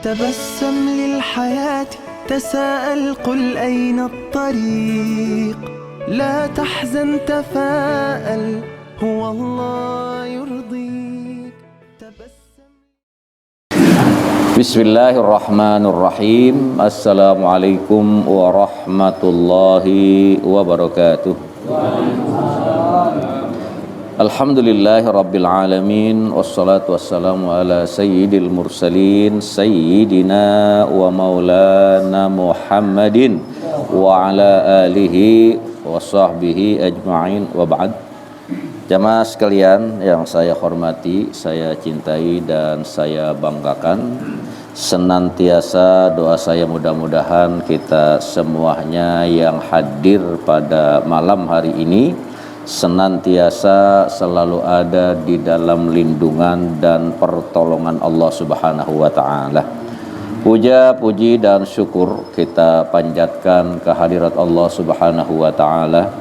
تبسم للحياة تساءل قل أين الطريق لا تحزن تفاءل هو الله يرضيك Bismillahirrahmanirrahim. Assalamualaikum warahmatullahi wabarakatuh. Alhamdulillahi rabbil alamin. Wassalatu wassalamu ala sayyidil mursalin sayyidina wa maulana Muhammadin wa ala alihi wa sahbihi ajma'in wa ba'd. Jamaah sekalian yang saya hormati, saya cintai dan saya banggakan, senantiasa doa saya mudah-mudahan kita semuanya yang hadir pada malam hari ini senantiasa selalu ada di dalam lindungan dan pertolongan Allah Subhanahu wa taala. Puja, puji dan syukur kita panjatkan kehadirat Allah Subhanahu wa taala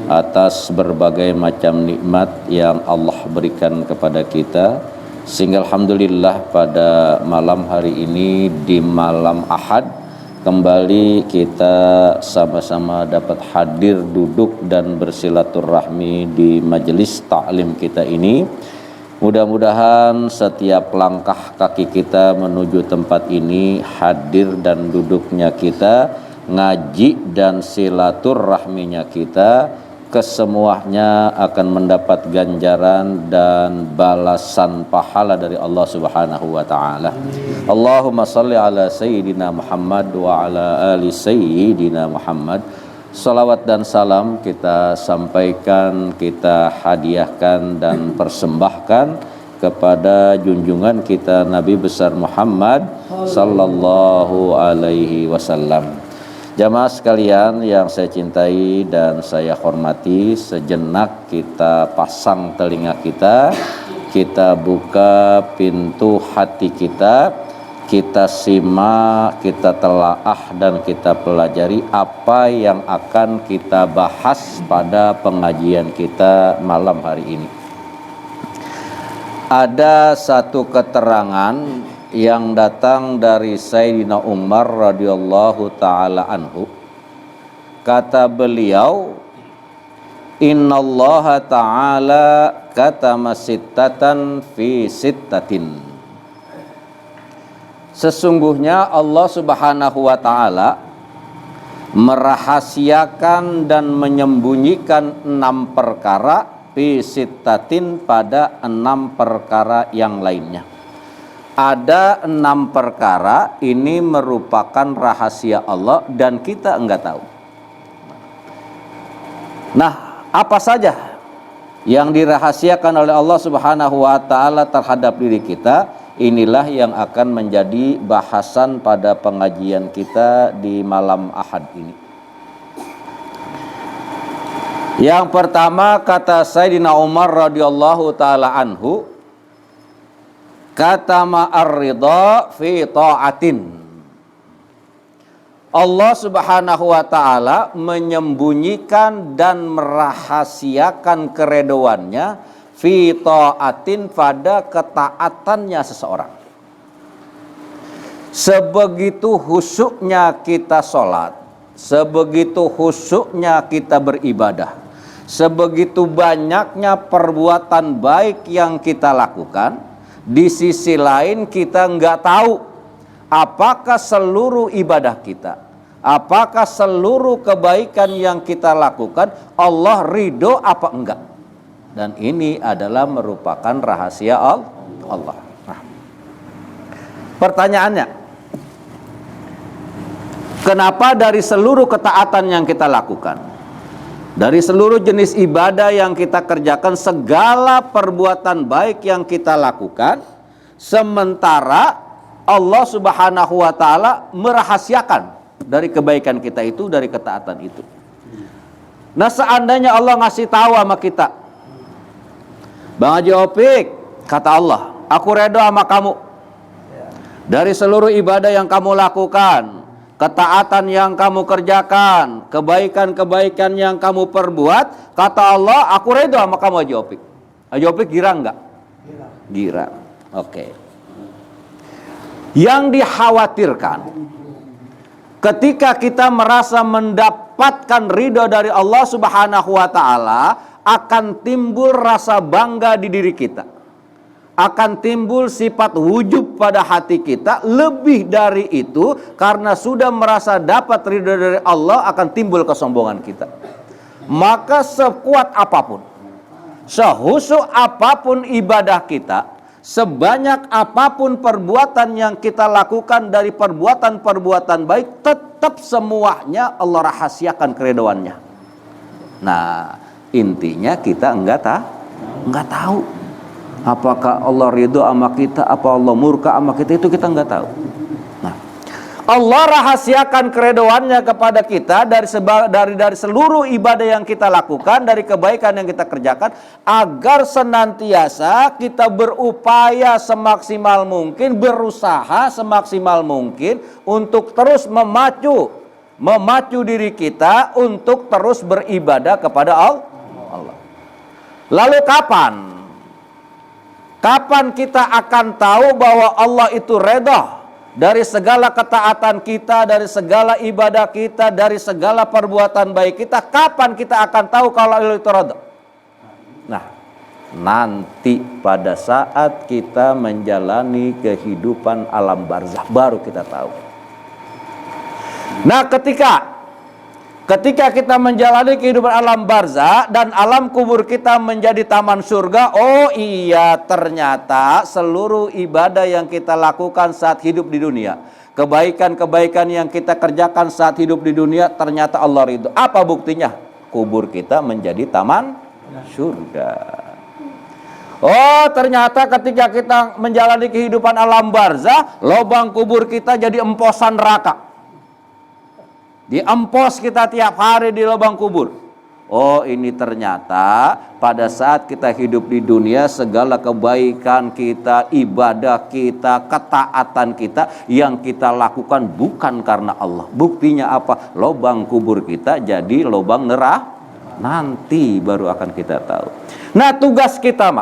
atas berbagai macam nikmat yang Allah berikan kepada kita, sehingga alhamdulillah pada malam hari ini di malam Ahad kembali kita sama-sama dapat hadir duduk dan bersilaturahmi di majelis taklim kita ini. Mudah-mudahan setiap langkah kaki kita menuju tempat ini, hadir dan duduknya kita, ngaji dan silaturahminya kita, kesemuanya akan mendapat ganjaran dan balasan pahala dari Allah Subhanahu wa taala. Allahumma shalli ala sayyidina Muhammad wa ala ali sayyidina Muhammad. Salawat dan salam kita sampaikan, kita hadiahkan dan persembahkan kepada junjungan kita Nabi besar Muhammad sallallahu alaihi wasallam. Jamaah sekalian yang saya cintai dan saya hormati, sejenak kita pasang telinga kita, kita buka pintu hati kita, kita simak, kita telaah dan kita pelajari apa yang akan kita bahas pada pengajian kita malam hari ini. Ada satu keterangan yang datang dari Sayyidina Umar radhiyallahu taala anhu. Kata beliau, innallaha ta'ala katama sittatan fi sittatin. Sesungguhnya Allah Subhanahu wa taala merahasiakan dan menyembunyikan 6 perkara fi sittatin pada 6 perkara yang lainnya. Ada 6 perkara ini merupakan rahasia Allah dan kita enggak tahu. Nah, apa saja yang dirahasiakan oleh Allah Subhanahu wa taala terhadap diri kita, inilah yang akan menjadi bahasan pada pengajian kita di malam Ahad ini. Yang pertama, kata Sayyidina Umar radhiyallahu taala anhu, kata ma'ar-ridha fi ta'atin. Allah Subhanahu wa taala menyembunyikan dan merahasiakan keredoannya fi ta'atin pada ketaatannya seseorang. Sebegitu khusyuknya kita sholat, sebegitu khusyuknya kita beribadah, sebegitu banyaknya perbuatan baik yang kita lakukan, di sisi lain kita nggak tahu apakah seluruh ibadah kita, apakah seluruh kebaikan yang kita lakukan Allah ridho apa enggak. Dan ini adalah merupakan rahasia Allah. Nah, pertanyaannya, kenapa dari seluruh ketaatan yang kita lakukan, dari seluruh jenis ibadah yang kita kerjakan, segala perbuatan baik yang kita lakukan, sementara Allah Subhanahu wa taala merahasiakan dari kebaikan kita itu, dari ketaatan itu. Nah, seandainya Allah ngasih tahu sama kita, Bang Haji Opik, kata Allah, aku redha sama kamu dari seluruh ibadah yang kamu lakukan, ketaatan yang kamu kerjakan, kebaikan-kebaikan yang kamu perbuat, kata Allah, aku redha sama kamu Haji Opik. Haji Opik girang enggak? Girang. Oke. Yang dikhawatirkan ketika kita merasa mendapatkan ridho dari Allah Subhanahu wa taala, akan timbul rasa bangga di diri kita. Akan timbul sifat wujub pada hati kita. Lebih dari itu, karena sudah merasa dapat ridho dari Allah, akan timbul kesombongan kita. Maka sekuat apapun, sehusu apapun ibadah kita, sebanyak apapun perbuatan yang kita lakukan dari perbuatan-perbuatan baik, tetap semuanya Allah rahasiakan keridhoannya. Nah, intinya kita enggak tahu apakah Allah ridho sama kita, apa Allah murka sama kita, itu kita enggak tahu. Nah, Allah rahasiakan keridhoannya kepada kita dari seluruh ibadah yang kita lakukan, dari kebaikan yang kita kerjakan, agar senantiasa kita berupaya semaksimal mungkin, berusaha semaksimal mungkin untuk terus memacu diri kita untuk terus beribadah kepada Allah. Lalu kapan kita akan tahu bahwa Allah itu redha dari segala ketaatan kita, dari segala ibadah kita, dari segala perbuatan baik kita? Kapan kita akan tahu kalau Allah itu redha? Nah, nanti pada saat kita menjalani kehidupan alam barzakh baru kita tahu. Nah, ketika kita menjalani kehidupan alam barzakh dan alam kubur kita menjadi taman surga, oh iya, ternyata seluruh ibadah yang kita lakukan saat hidup di dunia, kebaikan-kebaikan yang kita kerjakan saat hidup di dunia, ternyata Allah ridho. Apa buktinya? Kubur kita menjadi taman surga. Oh, ternyata ketika kita menjalani kehidupan alam barzakh, lubang kubur kita jadi emposan neraka. Diempos kita tiap hari di lubang kubur. Oh, ini ternyata pada saat kita hidup di dunia, segala kebaikan kita, ibadah kita, ketaatan kita yang kita lakukan bukan karena Allah. Buktinya apa? Lubang kubur kita jadi lubang neraka. Nanti baru akan kita tahu. Nah, tugas kita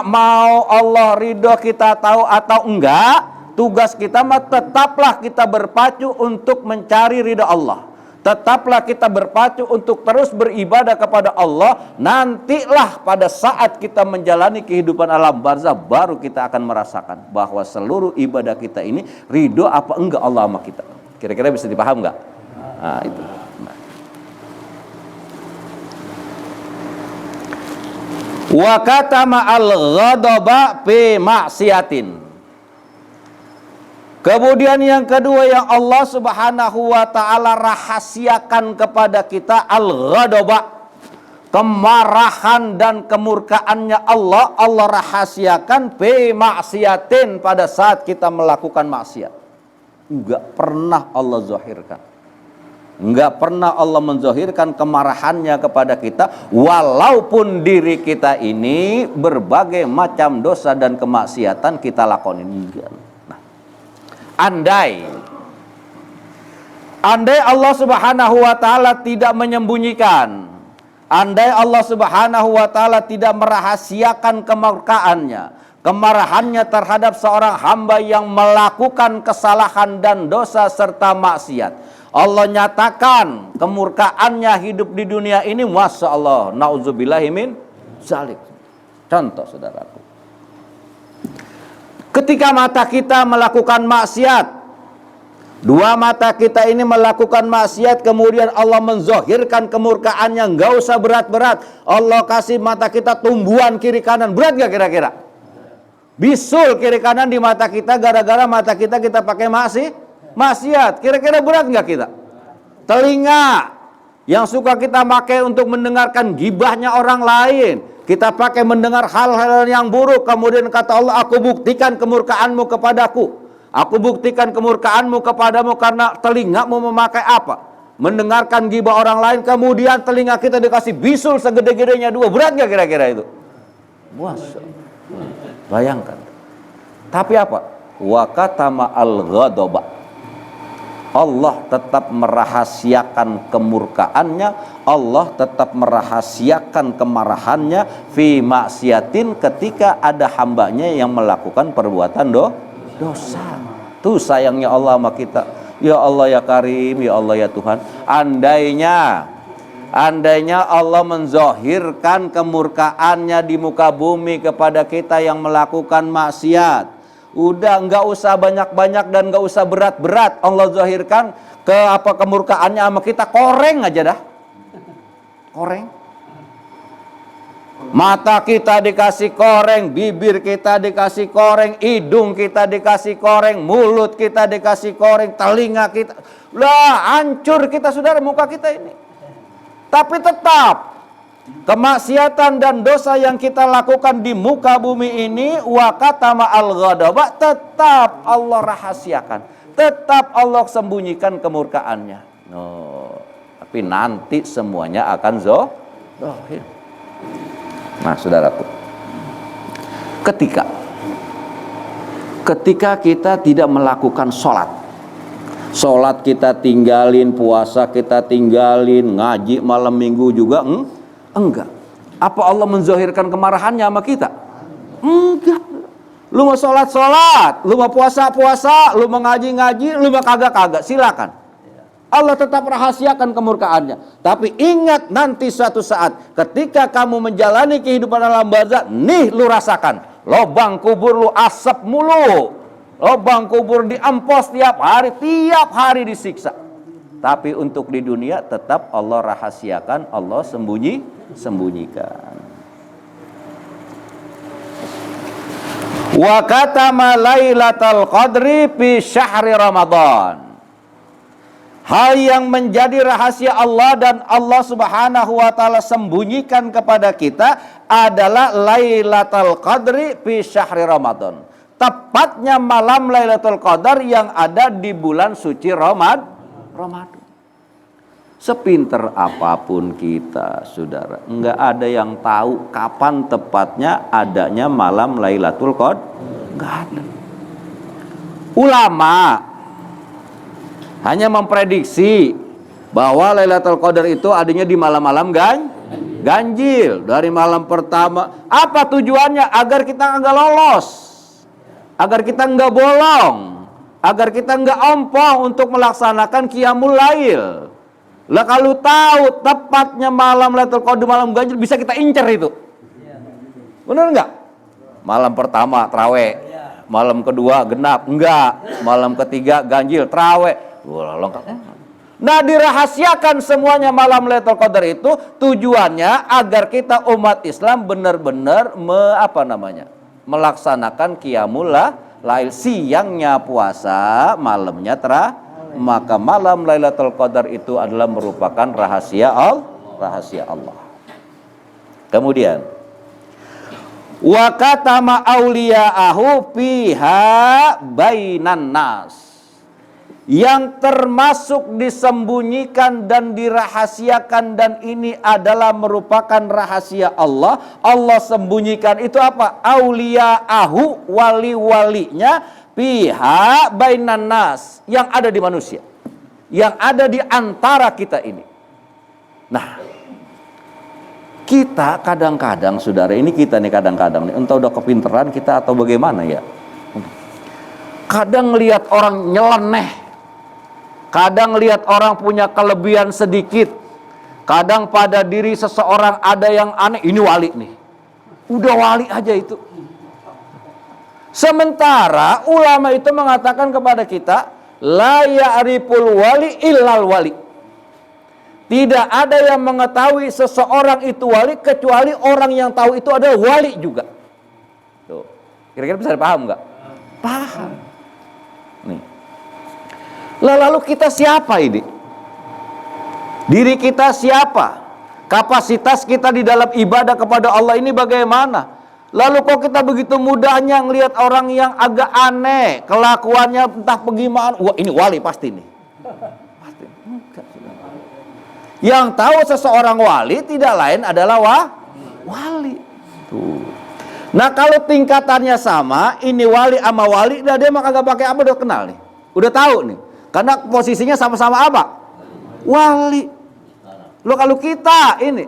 mau Allah ridho kita tahu atau enggak, tugas kita tetaplah kita berpacu untuk mencari ridha Allah. Tetaplah kita berpacu untuk terus beribadah kepada Allah. Nantilah pada saat kita menjalani kehidupan alam barzakh, baru kita akan merasakan bahwa seluruh ibadah kita ini ridho apa enggak Allah sama kita. Kira-kira bisa dipaham enggak? Nah, itu. Wa katama al-ghadaba fi ma'siyatin. Kemudian yang kedua yang Allah Subhanahu wa taala rahasiakan kepada kita, al-ghadaba, kemarahan dan kemurkaannya Allah rahasiakan fi ma'siyatin, pada saat kita melakukan maksiat. Enggak pernah Allah zahirkan. Enggak pernah Allah menzahirkan kemarahannya kepada kita, walaupun diri kita ini berbagai macam dosa dan kemaksiatan kita lakonin. Nah, andai Allah Subhanahu wa taala tidak menyembunyikan, andai Allah Subhanahu wa taala tidak merahasiakan kemarahannya terhadap seorang hamba yang melakukan kesalahan dan dosa serta maksiat, Allah nyatakan kemurkaannya hidup di dunia ini, masya Allah, na'udzubillahi min zalik. Contoh, saudaraku, ketika mata kita melakukan maksiat, dua mata kita ini melakukan maksiat, kemudian Allah menzahirkan kemurkaannya, nggak usah berat-berat, Allah kasih mata kita tumbuhan kiri kanan, berat nggak kira-kira? Bisul kiri kanan di mata kita, gara-gara mata kita pakai maksiat, kira-kira berat nggak kita? Telinga yang suka kita pakai untuk mendengarkan gibahnya orang lain, kita pakai mendengar hal-hal yang buruk, kemudian kata Allah, aku buktikan kemurkaanmu kepadaku, aku buktikan kemurkaanmu kepadamu karena telingamu memakai apa? Mendengarkan gibah orang lain, kemudian telinga kita dikasih bisul segede-gedenya dua, berat nggak kira-kira itu? Masya Allah. Bayangkan. Tapi apa? Wa katama al-ghadaba, Allah tetap merahasiakan kemurkaannya, Allah tetap merahasiakan kemarahannya fi maksiatin, ketika ada hambanya yang melakukan perbuatan dosa. Tuh sayangnya Allah sama kita. Ya Allah ya Karim, ya Allah ya Tuhan. Andainya Allah menzahirkan kemurkaannya di muka bumi kepada kita yang melakukan maksiat, udah nggak usah banyak-banyak dan nggak usah berat-berat, Allah zahirkan kemurkaannya sama kita, koreng aja dah. Koreng. Mata kita dikasih koreng, bibir kita dikasih koreng, hidung kita dikasih koreng, mulut kita dikasih koreng, telinga kita, lah hancur kita saudara, muka kita ini. Tapi tetap kemaksiatan dan dosa yang kita lakukan di muka bumi ini, wa katama al-ghadaba, tetap Allah rahasiakan, tetap Allah sembunyikan kemurkaannya. Tapi nanti semuanya akan zahir. Nah saudaraku, ketika kita tidak melakukan sholat kita tinggalin, puasa kita tinggalin, ngaji malam minggu juga enggak. Apa Allah menzahirkan kemarahannya sama kita? Enggak. Lu mau sholat, lu mau puasa, lu mau ngaji, lu mau kagak, silakan. Allah tetap rahasiakan kemurkaannya. Tapi ingat, nanti suatu saat ketika kamu menjalani kehidupan alam barzakh, nih lu rasakan, lobang kubur lu asap mulu, lobang kubur diempos tiap hari disiksa. Tapi untuk di dunia tetap Allah rahasiakan, Allah sembunyikan. Wa katama lailatul qadri fi syahri Ramadan. Hal yang menjadi rahasia Allah dan Allah Subhanahu wa taala sembunyikan kepada kita adalah Lailatul Qadri fi syahri Ramadan. Tepatnya malam Lailatul Qadar yang ada di bulan suci Ramadan. Sepinter apapun kita, saudara, enggak ada yang tahu kapan tepatnya adanya malam Lailatul Qadar. Enggak ada. Ulama hanya memprediksi bahwa Lailatul Qadar itu adanya di malam-malam ganjil. Dari malam pertama, apa tujuannya? Agar kita enggak lolos, agar kita enggak bolong, agar kita enggak ompong untuk melaksanakan qiyamul lail. Lah kalau tahu tepatnya malam Lailatul Qadar, malam ganjil, bisa kita incer itu. Benar enggak? Malam pertama tarawih, malam kedua genap, enggak. Malam ketiga ganjil, tarawih. Nah, dirahasiakan semuanya malam Lailatul Qadar itu tujuannya agar kita umat Islam benar-benar melaksanakan qiyamul lail, siangnya puasa, malamnya maka malam Lailatul Qadar itu adalah merupakan rahasia Allah. Kemudian wa katama auliya'ahu fiha bainan nas, yang termasuk disembunyikan dan dirahasiakan, dan ini adalah merupakan rahasia Allah. Allah sembunyikan itu apa? Auliya'ahu, wali-walinya, piha bainan nas, yang ada di manusia, yang ada di antara kita ini. Nah, kita kadang-kadang, saudara, ini kita nih kadang-kadang nih, entah udah kepinteran kita atau bagaimana ya, kadang lihat orang nyeleneh, kadang lihat orang punya kelebihan sedikit, kadang pada diri seseorang ada yang aneh, ini wali nih, udah wali aja itu. Sementara ulama itu mengatakan kepada kita, la ya'riful wali illal wali. Tidak ada yang mengetahui seseorang itu wali kecuali orang yang tahu itu adalah wali juga. Tuh. Kira-kira bisa dipaham nggak? Paham. Nih. Lalu kita siapa ini? Diri kita siapa? Kapasitas kita di dalam ibadah kepada Allah ini bagaimana? Lalu kok kita begitu mudahnya ngelihat orang yang agak aneh, kelakuannya entah bagaimana, wah ini wali pasti nih. Pasti. Enggak, yang tahu seseorang wali tidak lain adalah wali. Tuh. Nah kalau tingkatannya sama, ini wali sama wali, nah dia mah kagak pakai apa udah kenal nih. Udah tahu nih. Karena posisinya sama-sama apa? Wali. Lo kalau kita ini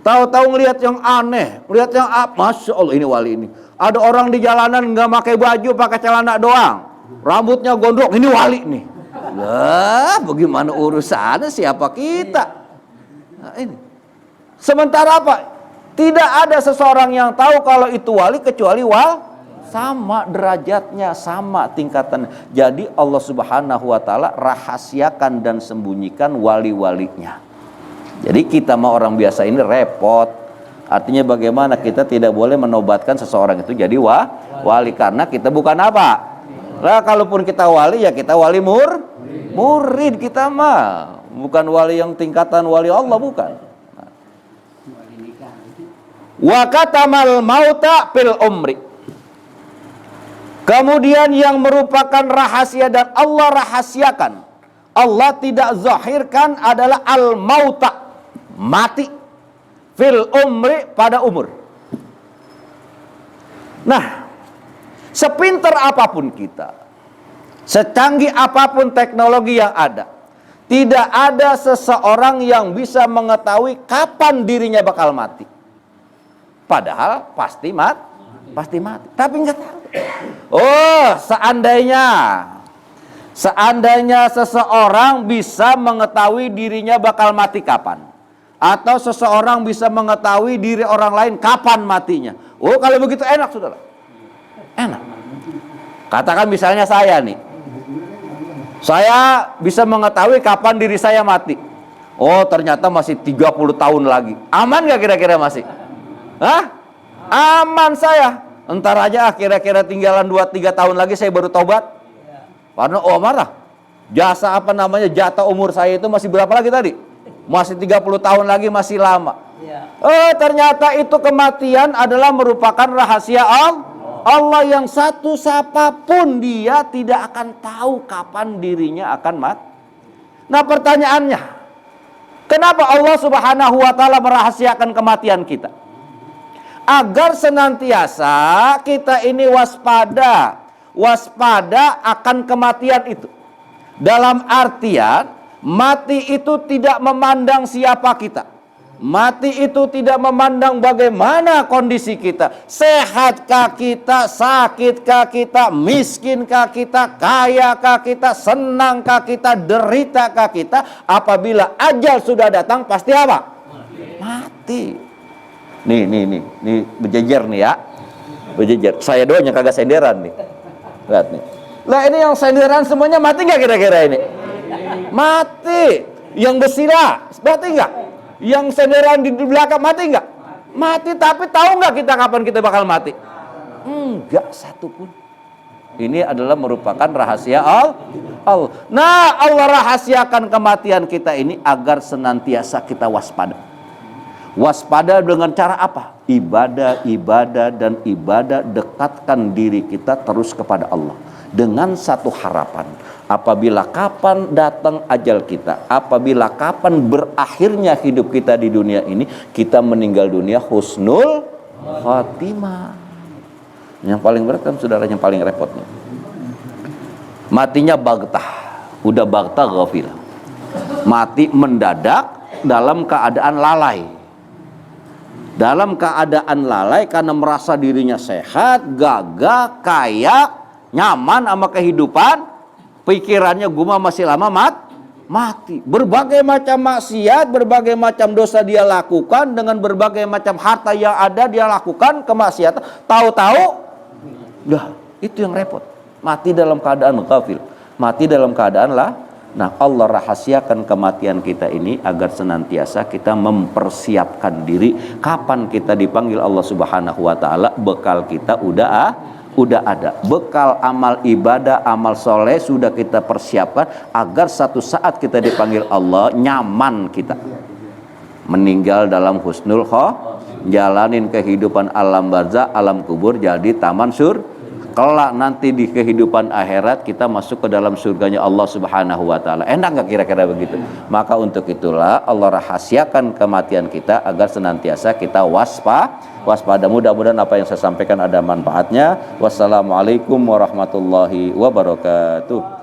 tahu-tahu ngelihat yang aneh, ngelihat yang Masya Allah ini wali ini. Ada orang di jalanan nggak pakai baju, pakai celana doang, rambutnya gondrong, ini wali nih. Lah, bagaimana urusannya siapa kita? Nah, ini. Sementara apa? Tidak ada seseorang yang tahu kalau itu wali kecuali sama derajatnya, sama tingkatannya. Jadi Allah Subhanahu wa taala rahasiakan dan sembunyikan wali-walinya. Jadi kita mah orang biasa ini repot. Artinya bagaimana kita tidak boleh menobatkan seseorang itu jadi wali karena kita bukan apa? Lah kalaupun kita wali ya kita wali murid kita mah. Bukan wali yang tingkatan wali Allah, bukan. Wa katamal mauta fil umri. Kemudian yang merupakan rahasia dan Allah rahasiakan, Allah tidak zahirkan adalah al-mauta, mati, fil umri, pada umur. Nah, sepintar apapun kita, secanggih apapun teknologi yang ada, tidak ada seseorang yang bisa mengetahui kapan dirinya bakal mati. Padahal pasti mati, tapi nggak tahu. Oh, seandainya seseorang bisa mengetahui dirinya bakal mati kapan, atau seseorang bisa mengetahui diri orang lain kapan matinya. Oh, kalau begitu enak, saudara. Enak. Katakan misalnya saya nih, saya bisa mengetahui kapan diri saya mati. Oh, ternyata masih 30 tahun lagi. Aman nggak kira-kira masih? Hah? Aman saya. Entar aja kira-kira tinggalan 2-3 tahun lagi saya baru tobat. Karena marah. Jatah umur saya itu masih berapa lagi tadi? Masih 30 tahun lagi, masih lama. Ternyata itu kematian adalah merupakan rahasia Allah yang satu siapapun dia tidak akan tahu kapan dirinya akan mati. Nah, pertanyaannya, kenapa Allah Subhanahu wa taala merahasiakan kematian kita? Agar senantiasa kita ini waspada akan kematian itu. Dalam artian mati itu tidak memandang siapa kita. Mati itu tidak memandang bagaimana kondisi kita. Sehatkah kita, sakitkah kita, miskinkah kita, kayakah kita, senangkah kita, deritakah kita. Apabila ajal sudah datang pasti apa? Mati. Nih berjejer nih ya. Berjejer. Saya doang yang kagak senderan nih. Lihat nih. Lah ini yang senderan semuanya mati nggak kira-kira ini? Mati. Yang bersilah mati nggak? Yang senderan di belakang mati nggak? Mati, tapi tahu nggak kita kapan kita bakal mati? Enggak satupun. Ini adalah merupakan rahasia Allah. Nah, Allah rahasiakan kematian kita ini agar senantiasa kita waspada. Waspada dengan cara apa? Ibadah dan ibadah, dekatkan diri kita terus kepada Allah. Dengan satu harapan, apabila kapan datang ajal kita, apabila kapan berakhirnya hidup kita di dunia ini, kita meninggal dunia husnul khatimah. Yang paling berat kan saudara, yang paling repotnya. Matinya bagtah, udah bagtah ghafil. Mati mendadak dalam keadaan lalai. Dalam keadaan lalai karena merasa dirinya sehat, gagah, kaya, nyaman sama kehidupan, pikirannya guma masih lama mati. Berbagai macam maksiat, berbagai macam dosa dia lakukan, dengan berbagai macam harta yang ada dia lakukan kemaksiatan. Tahu-tahu, itu yang repot. Mati dalam keadaan ghafil, mati dalam keadaan Nah, Allah rahasiakan kematian kita ini agar senantiasa kita mempersiapkan diri. Kapan kita dipanggil Allah Subhanahu wa taala, bekal kita udah ada. Bekal amal ibadah, amal soleh sudah kita persiapkan agar satu saat kita dipanggil Allah, nyaman kita. Meninggal dalam husnul jalanin kehidupan alam barzakh, alam kubur jadi taman kelak nanti di kehidupan akhirat kita masuk ke dalam surganya Allah Subhanahu wa taala. Enak nggak kira-kira begitu? Maka untuk itulah Allah rahasiakan kematian kita agar senantiasa kita waspada. Mudah-mudahan apa yang saya sampaikan ada manfaatnya. Wassalamualaikum warahmatullahi wabarakatuh.